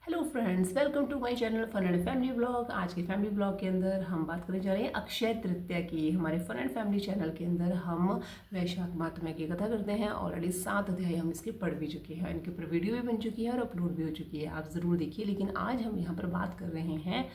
Hello friends, welcome to my channel fun and family blog. आज के family blog के अंदर हम बात करने जा रहे हैं अक्षय तृतीया की। हमारे फन एंड फैमिली चैनल के अंदर हम वैशाख महात्म्य की कथा करते हैं। ऑलरेडी 7 अध्याय हम इसके पढ़ भी चुके हैं, इनके ऊपर वीडियो भी बन चुकी है और अपलोड भी हो चुकी है, आप ज़रूर देखिए। लेकिन आज हम यहाँ पर बात कर रहे हैं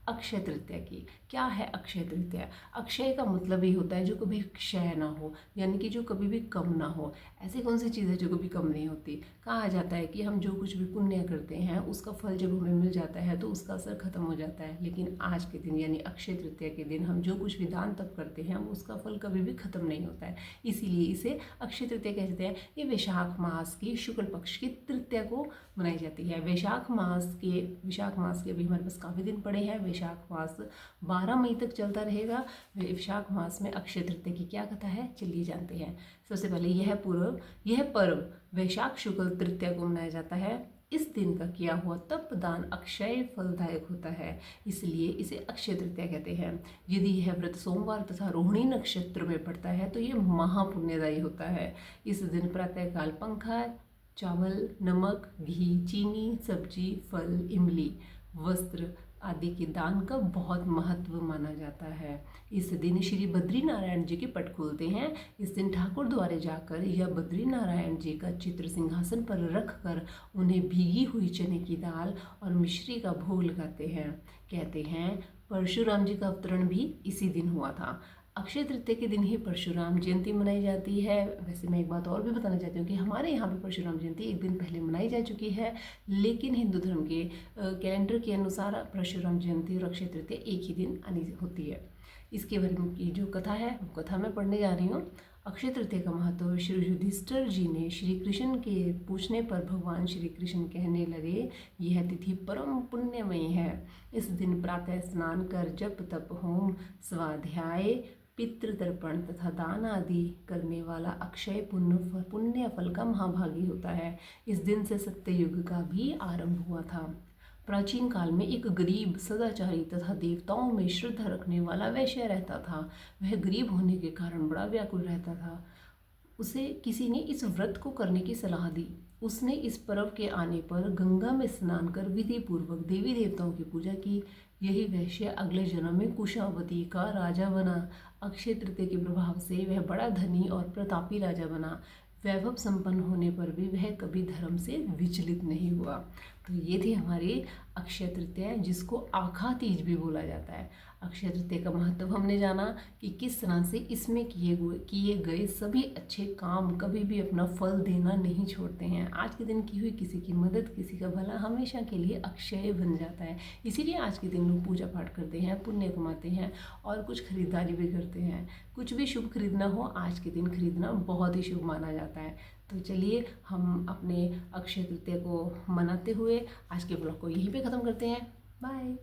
अक्षय तृतीया की। क्या है अक्षय तृतीया? अक्षय का मतलब ये होता है जो कभी क्षय ना हो, यानी कि जो कभी भी कम ना हो। ऐसी कौन सी चीज़ है जो कभी कम नहीं होती? कहा जाता है कि हम जो कुछ भी पुण्य करते हैं उसका फल जब हमें मिल जाता है तो उसका असर खत्म हो जाता है, लेकिन आज के दिन यानी अक्षय तृतीया के दिन हम जो कुछ भी दान तप करते हैं उसका फल कभी भी खत्म नहीं होता है। इसीलिए इसे अक्षय तृतीया कहते हैं। ये वैशाख मास की शुक्ल पक्ष की तृतीया को मनाई जाती है। वैशाख मास के अभी हमारे पास काफ़ी दिन पड़े हैं। वैशाख मास 12 मई तक चलता रहेगा। वैशाख मास में अक्षय तृतीया की क्या कथा है, चलिए जानते हैं। सबसे पहले यह पर्व वैशाख शुक्ल तृतीया को मनाया जाता है। इस दिन का किया हुआ तप दान अक्षय फलदायक होता है, इसलिए इसे अक्षय तृतीया कहते हैं। यदि यह व्रत सोमवार तथा रोहिणी नक्षत्र में पड़ता है तो ये महापुण्यदायी होता है। इस दिन प्रातःकाल पंखा, चावल, नमक, घी, चीनी, सब्जी, फल, इमली, वस्त्र आदि के दान का बहुत महत्व माना जाता है। इस दिन श्री बद्री नारायण जी के पट खुलते हैं। इस दिन ठाकुर द्वारे जाकर या बद्री नारायण जी का चित्र सिंहासन पर रखकर उन्हें भीगी हुई चने की दाल और मिश्री का भोग लगाते हैं। कहते हैं परशुराम जी का अवतरण भी इसी दिन हुआ था। अक्षय तृतीया के दिन ही परशुराम जयंती मनाई जाती है। वैसे मैं एक बात और भी बताना चाहती हूँ कि हमारे यहाँ पे परशुराम जयंती एक दिन पहले मनाई जा चुकी है, लेकिन हिंदू धर्म के कैलेंडर के अनुसार परशुराम जयंती और अक्षय तृतीया एक ही दिन आनी होती है। इसके बारे में की जो कथा है वो कथा मैं पढ़ने जा रही हूँ। अक्षय तृतीया का महत्व श्री युधिष्ठिर जी ने श्री कृष्ण के पूछने पर भगवान श्री कृष्ण कहने लगे, यह तिथि परम पुण्यमयी है। इस दिन प्रातः स्नान कर जप तप होम स्वाध्याय पितृतर्पण तथा दान आदि करने वाला अक्षय पुण्य फल का महाभागी होता है। इस दिन से सत्ययुग का भी आरंभ हुआ था। प्राचीन काल में एक गरीब सदाचारी तथा देवताओं में श्रद्धा रखने वाला वैश्य रहता था। वह गरीब होने के कारण बड़ा व्याकुल रहता था। उसे किसी ने इस व्रत को करने की सलाह दी। उसने इस पर्व के आने पर गंगा में स्नान कर विधि पूर्वक देवी देवताओं की पूजा की। यही वैश्य अगले जन्म में कुशावती का राजा बना। अक्षय तृतीया के प्रभाव से वह बड़ा धनी और प्रतापी राजा बना। वैभव संपन्न होने पर भी वह कभी धर्म से विचलित नहीं हुआ। तो ये थी हमारी अक्षय तृतीया, जिसको आखा तीज भी बोला जाता है। अक्षय तृतीया का महत्व हमने जाना कि किस तरह से इसमें किए गए सभी अच्छे काम कभी भी अपना फल देना नहीं छोड़ते हैं। आज के दिन की हुई किसी की मदद, किसी का भला हमेशा के लिए अक्षय बन जाता है। इसीलिए आज के दिन लोग पूजा पाठ करते हैं, पुण्य कमाते हैं और कुछ खरीदारी भी करते हैं। कुछ भी शुभ खरीदना हो आज के दिन खरीदना बहुत ही शुभ माना जाता है। तो चलिए हम अपने अक्षय तृतीया को मनाते हुए आज के ब्लॉग को यहीं पे ख़त्म करते हैं। बाय।